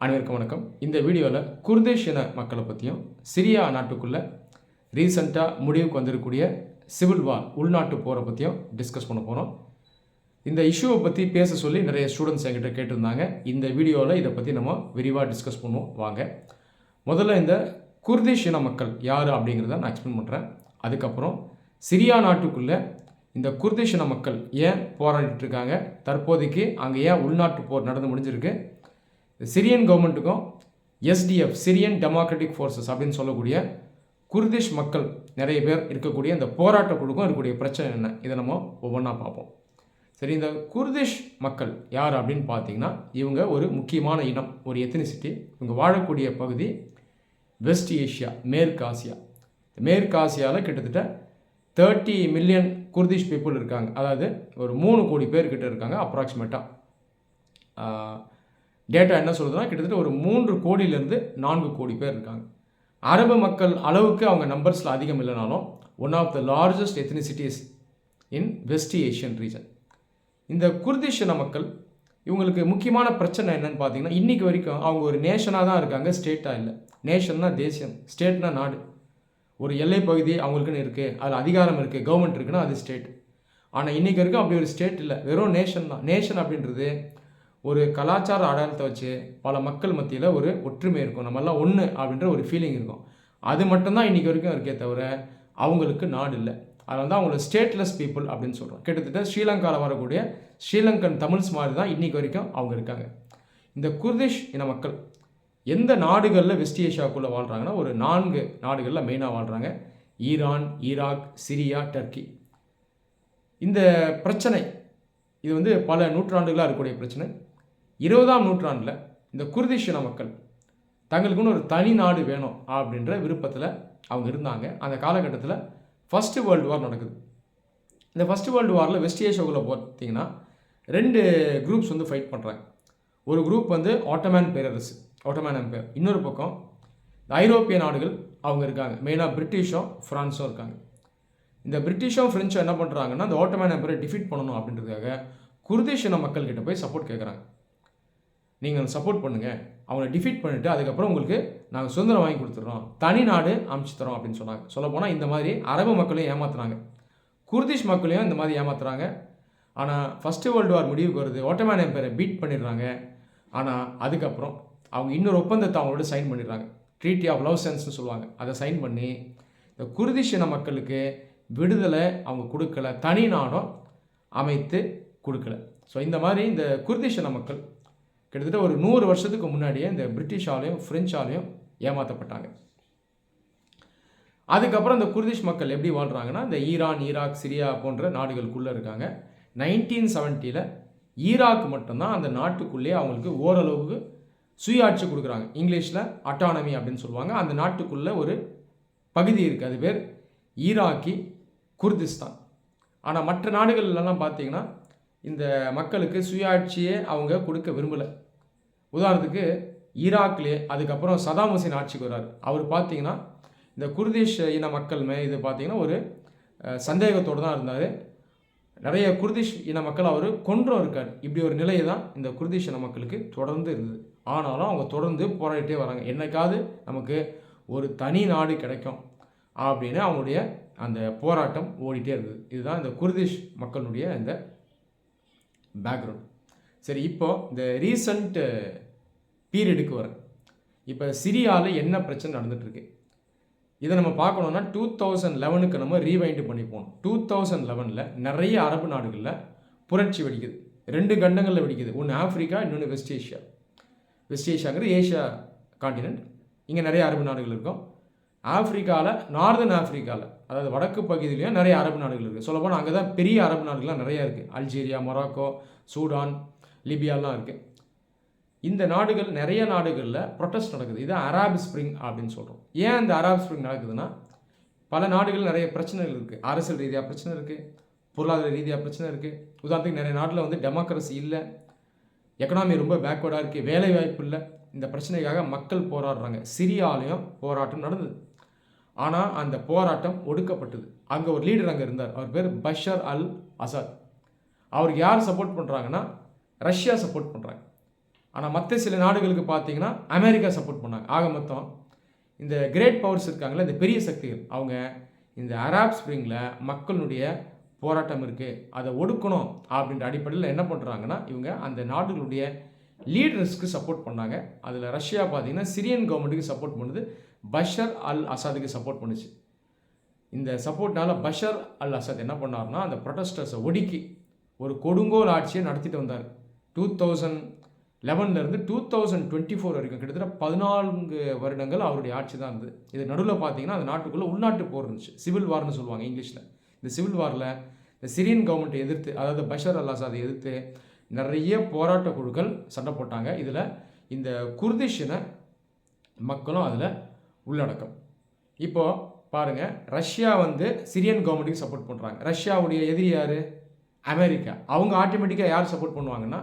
அனைவருக்கும் வணக்கம். இந்த வீடியோவில் குர்திஷ் இன மக்களை பற்றியும் சிரியா நாட்டுக்குள்ளே ரீசெண்டாக முடிவுக்கு வந்திருக்கக்கூடிய சிவில் வார் உள்நாட்டு போரை பற்றியும் டிஸ்கஸ் பண்ண போகிறோம். இந்த இஷ்யூவை பற்றி பேச சொல்லி நிறைய ஸ்டூடெண்ட்ஸ் என்கிட்ட கேட்டிருந்தாங்க. இந்த வீடியோவில் இதை பற்றி நம்ம விரிவாக டிஸ்கஸ் பண்ணுவோம். வாங்க, முதல்ல இந்த குர்திஷ் இன மக்கள் யார் அப்படிங்கிறத நான் எக்ஸ்பிளைன் பண்ணுறேன். அதுக்கப்புறம் சிரியா நாட்டுக்குள்ளே இந்த குர்திஷ் இன மக்கள் ஏன் போராடிட்டு இருக்காங்க, தற்போதைக்கு அங்கே ஏன் உள்நாட்டு போர் நடந்து முடிஞ்சிருக்கு, சிரியன் கவர்மெண்ட்டுக்கும் எஸ்டிஎஃப் சிரியன் டெமோக்ராட்டிக் ஃபோர்ஸஸ் அப்படின்னு சொல்லக்கூடிய குர்திஷ் மக்கள் நிறைய பேர் இருக்கக்கூடிய இந்த போராட்ட குழுக்கும் இருக்கக்கூடிய பிரச்சனை என்ன, இதை நம்ம ஒவ்வொன்றா பார்ப்போம். சரி, இந்த குர்திஷ் மக்கள் யார் அப்படின்னு பார்த்தீங்கன்னா, இவங்க ஒரு முக்கியமான இனம், ஒரு எத்தனிசிட்டி. இவங்க வாழக்கூடிய பகுதி வெஸ்ட் ஏஷியா, மேற்கு ஆசியா. மேற்கு ஆசியாவில் கிட்டத்தட்ட 30 மில்லியன் குர்திஷ் பீப்புள் இருக்காங்க. அதாவது ஒரு 3 கோடி பேர் கிட்ட இருக்காங்க அப்ராக்சிமேட்டாக. டேட்டா என்ன சொல்லுதுன்னா, கிட்டத்தட்ட ஒரு 3 கோடியிலேருந்து 4 கோடி பேர் இருக்காங்க. அரபு மக்கள் அளவுக்கு அவங்க நம்பர்ஸில் அதிகம் இல்லைனாலும் one of the largest ethnicities in West Asian region. இந்த குர்திஷ் இன மக்கள் இவங்களுக்கு முக்கியமான பிரச்சனை என்னன்னு பார்த்தீங்கன்னா, இன்றைக்கி வரைக்கும் அவங்க ஒரு நேஷனாக தான் இருக்காங்க, ஸ்டேட்டாக இல்லை. நேஷன்னா தேசியம், ஸ்டேட்னா நாடு. ஒரு எல்லை பகுதி அவங்களுக்குன்னு இருக்குது, அதில் அதிகாரம் இருக்குது, கவர்மெண்ட் இருக்குன்னா அது ஸ்டேட். ஆனால் இன்றைக்கி வரைக்கும் அப்படி ஒரு ஸ்டேட் இல்லை, வெறும் நேஷன் தான். நேஷன் அப்படின்றது ஒரு கலாச்சார அடையாளத்தை வச்சு பல மக்கள் மத்தியில் ஒரு ஒற்றுமை இருக்கும், நம்மெல்லாம் ஒன்று அப்படின்ற ஒரு ஃபீலிங் இருக்கும். அது மட்டும்தான் இன்றைக்கி வரைக்கும் இருக்கே தவிர அவங்களுக்கு நாடு இல்லை. அதனால தான் அவங்கள ஸ்டேட்லெஸ் பீப்புள் அப்படின்னு சொல்கிறோம். கிட்டத்தட்ட ஸ்ரீலங்காவில் வரக்கூடிய ஸ்ரீலங்கன் தமிழ்ஸ் மாதிரி தான் இன்றைக்கி வரைக்கும் அவங்க இருக்காங்க. இந்த குர்திஷ் இன மக்கள் எந்த நாடுகளில் வெஸ்ட் ஏஷியாவுக்குள்ளே வாழ்கிறாங்கன்னா, ஒரு 4 நாடுகளில் மெயினாக வாழ்கிறாங்க. Iran, Iraq, Syria, Turkey. இந்த பிரச்சனை இது பல நூற்றாண்டுகளாக இருக்கக்கூடிய பிரச்சனை. 20ஆம் நூற்றாண்டில் இந்த குர்திஷ் இன மக்கள் தங்களுக்குன்னு ஒரு தனி நாடு வேணும் அப்படின்ற விருப்பத்தில் அவங்க இருந்தாங்க. அந்த காலகட்டத்தில் ஃபஸ்ட்டு வேர்ல்டு வார் நடக்குது. இந்த ஃபஸ்ட்டு வேர்ல்டு வாரில் வெஸ்ட் ஏஷியாவுக்குள்ளே பார்த்தீங்கன்னா 2 குரூப்ஸ் ஃபைட் பண்ணுறாங்க. ஒரு குரூப் ஆட்டோமேன் பேரரசு, ஆட்டோமேன் எம்பையர். இன்னொரு பக்கம் ஐரோப்பிய நாடுகள் அவங்க இருக்காங்க, மெயினாக பிரிட்டிஷும் ஃப்ரான்ஸும் இருக்காங்க. இந்த பிரிட்டிஷும் ஃப்ரெஞ்சும் என்ன பண்ணுறாங்கன்னா, அந்த ஆட்டோமேன் எம்பையரை டிஃபீட் பண்ணணும் அப்படின்றதுக்காக குர்திஷ் இன மக்கள்கிட்ட போய் சப்போர்ட் கேட்குறாங்க. நீங்கள் சப்போர்ட் பண்ணுங்கள், அவங்கள டிஃபீட் பண்ணிவிட்டு அதுக்கப்புறம் உங்களுக்கு நாங்கள் சுதந்திரம் வாங்கி கொடுத்துட்றோம், தனி நாடு அமைச்சு தரோம் அப்படின்னு சொன்னாங்க. சொல்லப்போனால் இந்த மாதிரி அரபு மக்களையும் ஏமாத்துறாங்க, குர்திஷ் மக்களையும் இந்த மாதிரி ஏமாத்துறாங்க. ஆனால் ஃபஸ்ட்டு வேர்ல்டு வார் முடிவுக்கு வருது, ஆட்டோமேன் எம்பையரை பீட் பண்ணிடுறாங்க. ஆனால் அதுக்கப்புறம் அவங்க இன்னொரு ஒப்பந்தத்தை அவங்களோட சைன் பண்ணிடுறாங்க, ட்ரீட்டி ஆஃப் லவ் சென்ஸ்னு சொல்லுவாங்க. அதை சைன் பண்ணி இந்த குர்திஷ் இன மக்களுக்கு விடுதலை அவங்க கொடுக்கல, தனி நாடும் அமைத்து கொடுக்கல. ஸோ இந்த மாதிரி இந்த குர்திஷ் இன மக்கள் கிட்டத்தட்ட ஒரு 100 வருஷத்துக்கு முன்னாடியே இந்த பிரிட்டிஷாலையும் ஃப்ரெஞ்சாலையும் ஏமாற்றப்பட்டாங்க. அதுக்கப்புறம் இந்த குர்திஷ் மக்கள் எப்படி வாழ்கிறாங்கன்னா, இந்த ஈரான், ஈராக், சிரியா போன்ற நாடுகளுக்குள்ளே இருக்காங்க. 1970 ஈராக் மட்டும்தான் அந்த நாட்டுக்குள்ளேயே அவங்களுக்கு ஓரளவுக்கு சுயாட்சி கொடுக்குறாங்க. இங்கிலீஷில் அட்டானமி அப்படின்னு சொல்லுவாங்க. அந்த நாட்டுக்குள்ளே ஒரு பகுதி இருக்குது, அது பேர் ஈராக்கி குர்திஸ்தான். ஆனால் மற்ற நாடுகள்லாம் பார்த்தீங்கன்னா இந்த மக்களுக்கு சுயாட்சியே அவங்க கொடுக்க விரும்பலை. உதாரணத்துக்கு ஈராக்லேயே அதுக்கப்புறம் சதாம் ஹுசேன் ஆட்சிக்கு வர்றார். அவர் பார்த்தீங்கன்னா இந்த குர்திஷ் இன மக்கள் இது பார்த்தீங்கன்னா ஒரு சந்தேகத்தோடு தான் இருந்தார். நிறைய குர்திஷ் இன மக்கள் அவர் கொன்றும் இருக்கார். இப்படி ஒரு நிலை தான் இந்த குர்திஷ் இன மக்களுக்கு தொடர்ந்து இருந்தது. ஆனாலும் அவங்க தொடர்ந்து போராடிட்டே வராங்க, என்னைக்காவது நமக்கு ஒரு தனி நாடு கிடைக்கும் அப்படின்னு அவங்களுடைய அந்த போராட்டம் ஓடிட்டே இருந்தது. இதுதான் இந்த குர்திஷ் மக்களுடைய இந்த பேக்ரவுண்ட். சரி, இப்போது இந்த ரீசண்ட் பீரியடுக்கு வரேன். இப்போ சிரியாவில் என்ன பிரச்சனை நடந்துகிட்ருக்கு இதை நம்ம பார்க்கணுன்னா 2011க்கு நம்ம ரீவைண்டு பண்ணி போகணும். 2011 நிறைய அரபு நாடுகளில் புரட்சி வெடிக்குது. 2 கண்டங்களில் வெடிக்குது. ஒன்று ஆஃப்ரிக்கா, இன்னொன்று வெஸ்ட் ஏஷியா. வெஸ்ட் ஏஷியாங்கிறது ஏஷியா காண்டினென்ட். இங்கே நிறைய அரபு நாடுகள் இருக்கும். ஆஃப்ரிக்காவில், நார்தன் ஆஃப்ரிக்காவில், அதாவது வடக்கு பகுதியிலையும் நிறைய அரபு நாடுகள் இருக்குது. சொல்லப்போனால் அங்கே தான் பெரிய அரபு நாடுகள்லாம் நிறையா இருக்குது. அல்ஜீரியா, மொராக்கோ, சூடான், லிபியாலாம் இருக்குது. இந்த நாடுகள், நிறைய நாடுகளில் ப்ரொட்டஸ்ட் நடக்குது. இது அராப் ஸ்ப்ரிங் அப்படின்னு சொல்கிறோம். ஏன் இந்த அராப் ஸ்ப்ரிங் நடக்குதுன்னா, பல நாடுகள் நிறைய பிரச்சனைகள் இருக்குது. அரசியல் ரீதியாக பிரச்சனை இருக்குது, பொருளாதார ரீதியாக பிரச்சனை இருக்குது. உதாரணத்துக்கு நிறைய நாட்டில் டெமோக்ரஸி இல்லை, எக்கனாமி ரொம்ப பேக்வேர்டாக இருக்குது, வேலை வாய்ப்பு இல்லை. இந்த பிரச்சனைக்காக மக்கள் போராடுறாங்க. சிரியாலையும் போராட்டம் நடந்தது. ஆனால் அந்த போராட்டம் ஒடுக்கப்பட்டது. அங்கே ஒரு லீடர் அங்கே இருந்தார், அவர் பேர் பஷர் அல் அசாத். அவருக்கு யார் சப்போர்ட் பண்ணுறாங்கன்னா, ரஷ்யா சப்போர்ட் பண்ணுறாங்க. ஆனால் மற்ற சில நாடுகளுக்கு பார்த்தீங்கன்னா அமெரிக்கா சப்போர்ட் பண்ணாங்க. ஆக மொத்தம் இந்த கிரேட் பவர்ஸ் இருக்காங்களே, இந்த பெரிய சக்திகள், அவங்க இந்த அராப் ஸ்ப்ரிங்கில் மக்களுடைய போராட்டம் இருக்குது, அதை ஒடுக்கணும் அப்படின்ற அடிப்படையில் என்ன பண்ணுறாங்கன்னா, இவங்க அந்த நாடுகளுடைய லீடர்ஸ்க்கு சப்போர்ட் பண்ணாங்க. அதில் ரஷ்யா பார்த்தீங்கன்னா சிரியன் கவர்மெண்ட்டுக்கு சப்போர்ட் பண்ணுது, பஷர் அல் அசாதுக்கு சப்போர்ட் பண்ணுச்சு. இந்த சப்போர்ட்னால பஷர் அல் அசாத் என்ன பண்ணார்னா, அந்த ப்ரொட்டஸ்டர்ஸை ஒடுக்கி ஒரு கொடுங்கோல் ஆட்சியை நடத்திட்டு வந்தார். 2011 2024 வரைக்கும் கிட்டத்தட்ட 14 வருடங்கள் அவருடைய ஆட்சி தான் இருந்தது. இது நடுவில் பார்த்தீங்கன்னா அந்த நாட்டுக்குள்ளே உள்நாட்டு போர் இருந்துச்சு, சிவில் வார்னு சொல்லுவாங்க இங்கிலீஷில். இந்த சிவில் வாரில் இந்த சிரியன் கவர்மெண்ட்டை எதிர்த்து, அதாவது பஷர் அல் அசாதை எதிர்த்து நிறைய போராட்ட குழுக்கள் சண்டை போட்டாங்க. இதில் இந்த குர்திஷின மக்களும் அதில் உள்ளடக்கம். இப்போது பாருங்கள், ரஷ்யா சிரியன் கவர்மெண்ட்டுக்கு சப்போர்ட் பண்ணுறாங்க. ரஷ்யாவுடைய எதிரி யார்? அமெரிக்கா. அவங்க ஆட்டோமேட்டிக்காக யார் சப்போர்ட் பண்ணுவாங்கன்னா,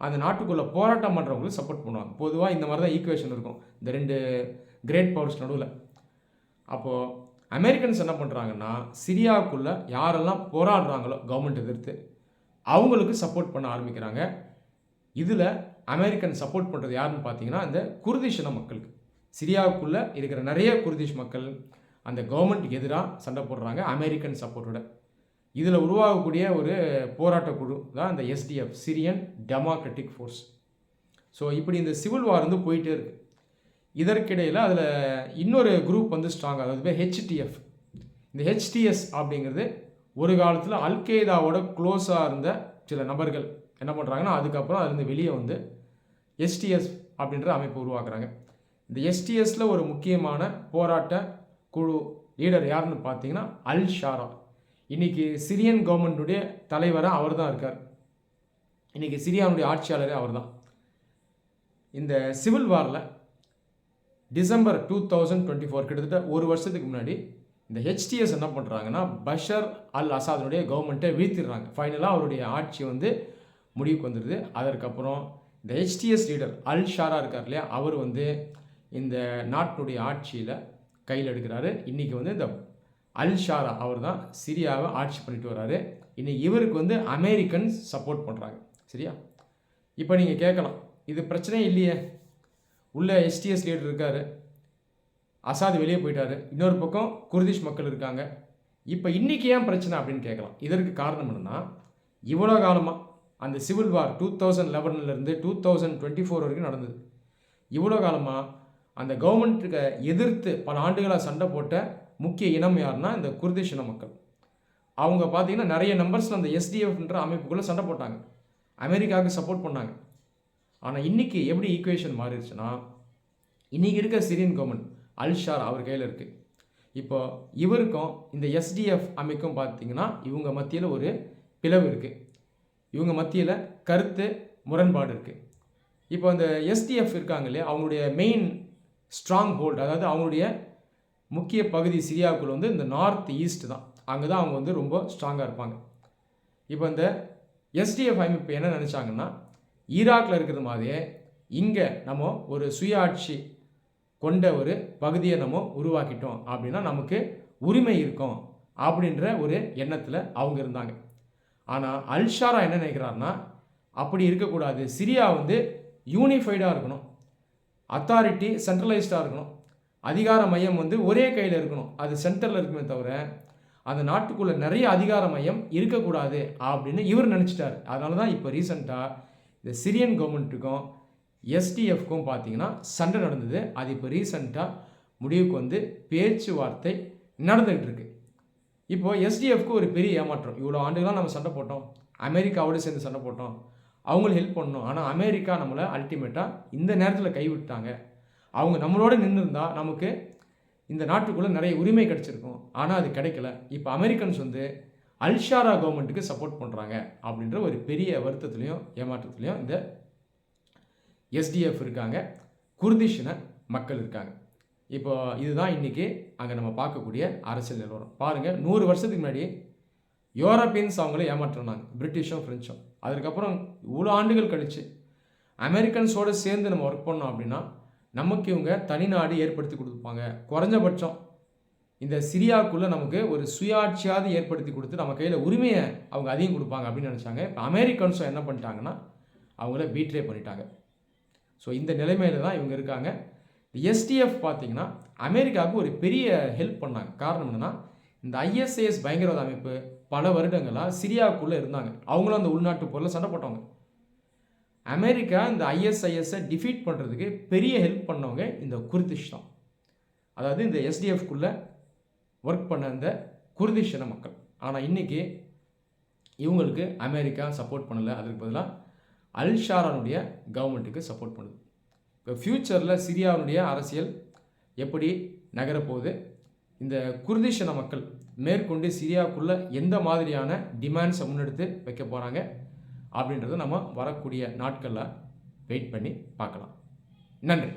அந்த நாட்டுக்குள்ளே போராட்டம் பண்ணுறவங்களுக்கு சப்போர்ட் பண்ணுவாங்க. பொதுவாக இந்த மாதிரி தான் ஈக்குவேஷன் இருக்கும் இந்த 2 கிரேட் பவர்ஸ் நடுவில். அப்போது அமெரிக்கன்ஸ் என்ன பண்ணுறாங்கன்னா, சிரியாவுக்குள்ளே யாரெல்லாம் போராடுறாங்களோ கவர்மெண்ட் எதிர்த்து அவங்களுக்கு சப்போர்ட் பண்ண ஆரம்பிக்கிறாங்க. இதில் அமெரிக்கன் சப்போர்ட் பண்ணுறது யாருன்னு பார்த்தீங்கன்னா, இந்த குர்திஷின மக்களுக்கு. சிரியாவுக்குள்ளே இருக்கிற நிறைய குர்திஷ் மக்கள் அந்த கவர்மெண்ட்டுக்கு எதிராக சண்டை போடுறாங்க அமெரிக்கன் சப்போர்ட்டோட. இதில் உருவாகக்கூடிய ஒரு போராட்ட குழு தான் இந்த SDF, Syrian democratic force. So இப்படி இந்த சிவில் வார் போயிட்டே இருக்குது. இதற்கிடையில் அதில் இன்னொரு குரூப் ஸ்ட்ராங், அதாவது பேர் ஹெச்டிஎஃப். இந்த ஹெச்டிஎஸ் அப்படிங்கிறது ஒரு காலத்தில் அல்கெய்தாவோட க்ளோஸாக இருந்த சில நபர்கள் என்ன பண்ணுறாங்கன்னா, அதுக்கப்புறம் அதுலேருந்து வெளியே எஸ்டிஎஸ் அப்படின்ற அமைப்பு உருவாக்குறாங்க. இந்த எஸ்டிஎஸில் ஒரு முக்கியமான போராட்ட குழு லீடர் யாருன்னு பார்த்தீங்கன்னா அல் ஷாரா. இன்றைக்கி சிரியன் கவர்மெண்ட்டுடைய தலைவராக அவர் தான் இருக்கார். இன்றைக்கி சிரியாவுடைய ஆட்சியாளரே அவர் தான். இந்த சிவில் வாரில் டிசம்பர் 2024 கிட்டத்தட்ட ஒரு வருஷத்துக்கு முன்னாடி இந்த ஹெச்டிஎஸ் என்ன பண்ணுறாங்கன்னா, பஷர் அல் அசாதனுடைய கவர்மெண்ட்டை வீழ்த்திடுறாங்க. ஃபைனலாக அவருடைய ஆட்சி முடிவுக்கு வந்துடுது. அதற்கப்புறம் இந்த ஹெச்டிஎஸ் லீடர் அல் ஷாரா இருக்கார் இல்லையா, அவர் இந்த நாட்டினுடைய ஆட்சியில் கையில் எடுக்கிறாரு. இன்றைக்கி இந்த அல் ஷாரா அவர் தான் சிரியாவை ஆட்சி பண்ணிட்டு வர்றாரு. இன்றைக்கி இவருக்கு அமெரிக்கன்ஸ் சப்போர்ட் பண்ணுறாங்க. சரியா? இப்போ நீங்கள் கேட்கலாம், இது பிரச்சனையே இல்லையே, உள்ள எஸ்டிஎஸ் லீடர் இருக்கார், அசாத் வெளியே போயிட்டார், இன்னொரு பக்கம் குர்திஷ் மக்கள் இருக்காங்க, இப்போ இன்றைக்கி ஏன் பிரச்சனை அப்படின்னு கேட்கலாம். இதற்கு காரணம் என்னென்னா, இவ்வளோ காலமாக அந்த சிவில் வார் 2011 2024 வரைக்கும் நடந்தது. இவ்வளோ காலமாக அந்த கவர்மெண்ட்டுக்கு எதிர்த்து பல ஆண்டுகளாக சண்டை போட்ட முக்கிய இனம் யாருன்னா இந்த குர்திஷ் இன மக்கள். அவங்க பார்த்தீங்கன்னா நிறைய நம்பர்ஸில் அந்த எஸ்டிஎஃப்ன்ற அமைப்புக்குள்ளே சண்டை போட்டாங்க, அமெரிக்காவுக்கு சப்போர்ட் பண்ணாங்க. ஆனால் இன்றைக்கி எப்படி ஈக்குவேஷன் மாறிடுச்சுன்னா, இன்றைக்கி இருக்க சிரியன் கவர்மெண்ட் அல் ஷார் அவர் கையில் இருக்குது. இப்போ இவருக்கும் இந்த எஸ்டிஎஃப் அமைக்கும் பார்த்தீங்கன்னா இவங்க மத்தியில் ஒரு பிளவு இருக்குது, இவங்க மத்தியில் கருத்து முரண்பாடு இருக்குது. இப்போ அந்த எஸ்டிஎஃப் இருக்காங்க இல்லையா, அவங்களுடைய மெயின் ஸ்ட்ராங் ஹோல்டு, அதாவது அவங்களுடைய முக்கிய பகுதி சிரியாவுக்குள்ள இந்த நார்த் ஈஸ்ட் தான். அங்கே தான் அவங்க ரொம்ப ஸ்ட்ராங்காக இருப்பாங்க. இப்போ இந்த எஸ்டிஎஃப் அமைப்பு என்ன நினச்சாங்கன்னா, ஈராக்கில் இருக்கிறது மாதிரியே இங்கே நம்ம ஒரு சுயாட்சி கொண்ட ஒரு பகுதியை நம்ம உருவாக்கிட்டோம் அப்படின்னா நமக்கு உரிமை இருக்கும் அப்படின்ற ஒரு எண்ணத்தில் அவங்க இருந்தாங்க. ஆனால் அல் ஷாரா என்ன நினைக்கிறாருன்னா, அப்படி இருக்கக்கூடாது, சிரியா யூனிஃபைடாக இருக்கணும், அத்தாரிட்டி சென்ட்ரலைஸ்டாக இருக்கணும், அதிகார மையம் ஒரே கையில் இருக்கணும், அது சென்டரில் இருக்குமே தவிர அந்த நாட்டுக்குள்ளே நிறைய அதிகார மையம் இருக்கக்கூடாது அப்படின்னு இவர் நினச்சிட்டார். அதனால தான் இப்போ ரீசெண்டாக இந்த சிரியன் கவர்மெண்ட்டுக்கும் எஸ்டிஎஃப்க்கும் பார்த்தீங்கன்னா சண்டை நடந்தது. அது இப்போ ரீசெண்டாக முடிவுக்கு பேச்சுவார்த்தை நடந்துகிட்டு இருக்கு. இப்போது எஸ்டிஎஃப்க்கு ஒரு பெரிய ஏமாற்றம். இவ்வளோ ஆண்டுகளாக நம்ம சண்டை போட்டோம், அமெரிக்காவோடு சேர்ந்து சண்டை போட்டோம், அவங்களுக்கு ஹெல்ப் பண்ணணும், ஆனால் அமெரிக்கா நம்மளை அல்டிமேட்டாக இந்த நேரத்தில் கைவிட்டாங்க. அவங்க நம்மளோட நின்றுருந்தா நமக்கு இந்த நாட்டுக்குள்ளே நிறைய உரிமை கிடச்சிருக்கும், ஆனால் அது கிடைக்கல. இப்போ அமெரிக்கன்ஸ் அல் ஷாரா கவர்மெண்ட்டுக்கு சப்போர்ட் பண்ணுறாங்க அப்படின்ற ஒரு பெரிய வருத்தத்துலேயும் ஏமாற்றத்துலேயும் இந்த எஸ்டிஎஃப் இருக்காங்க, குர்திஷின மக்கள் இருக்காங்க. இப்போ இதுதான் இன்றைக்கி அங்கே நம்ம பார்க்கக்கூடிய அரசியல் நிலவரம். பாருங்கள், 100 வருஷத்துக்கு முன்னாடி யூரோப்பியன்ஸ் அவங்கள ஏமாற்றினாங்க, பிரிட்டிஷும் ஃப்ரெஞ்சும். அதுக்கப்புறம் இவ்வளோ ஆண்டுகள் கழித்து அமெரிக்கன்ஸோடு சேர்ந்து நம்ம ஒர்க் பண்ணோம் அப்படின்னா நமக்கு இவங்க தனிநாடு ஏற்படுத்தி கொடுப்பாங்க, குறைஞ்சபட்சம் இந்த சிரியாவுக்குள்ளே நமக்கு ஒரு சுயாட்சியாவது ஏற்படுத்தி கொடுத்து நம்ம கையில் உரிமையை அவங்க அதிகம் கொடுப்பாங்க அப்படின்னு நினச்சாங்க. இப்போ அமெரிக்கன்ஸும் என்ன பண்ணிட்டாங்கன்னா அவங்கள பீட்ரே பண்ணிட்டாங்க. ஸோ இந்த நிலைமையில் தான் இவங்க இருக்காங்க. எஸ்டிஎஃப் பார்த்தீங்கன்னா அமெரிக்காவுக்கு ஒரு பெரிய ஹெல்ப் பண்ணாங்க. காரணம் என்னென்னா, இந்த ஐஎஸ்ஐஎஸ் பயங்கரவாத அமைப்பு பல வருடங்களாக சிரியாவுக்குள்ளே இருந்தாங்க. அவங்களும் அந்த உள்நாட்டு போரில் சண்டை போட்டவங்க. அமெரிக்கா இந்த ஐஎஸ்ஐஎஸ்ஸை டிஃபீட் பண்ணுறதுக்கு பெரிய ஹெல்ப் பண்ணவங்க இந்த குர்திஷ் தான். அதாவது இந்த எஸ்டிஎஃப்குள்ளே ஒர்க் பண்ண இந்த குர்திஷ் இன மக்கள். ஆனால் இன்றைக்கி இவங்களுக்கு அமெரிக்கா சப்போர்ட் பண்ணலை. அதுக்கு பதிலாக அல்-ஷாரானுடைய கவர்மெண்ட்டுக்கு சப்போர்ட் பண்ணுது. இப்போ ஃப்யூச்சரில் சிரியாவுடைய அரசியல் எப்படி நகரப்போகுது, இந்த குர்திஷ் இன மக்கள் மேற்கொண்டு சிரியாவுக்குள்ளே எந்த மாதிரியான டிமாண்ட்ஸை முன்னெடுத்து வைக்க போகிறாங்க அப்படின்றத நம்ம வரக்கூடிய நாட்களில் வெயிட் பண்ணி பார்க்கலாம். நன்றி.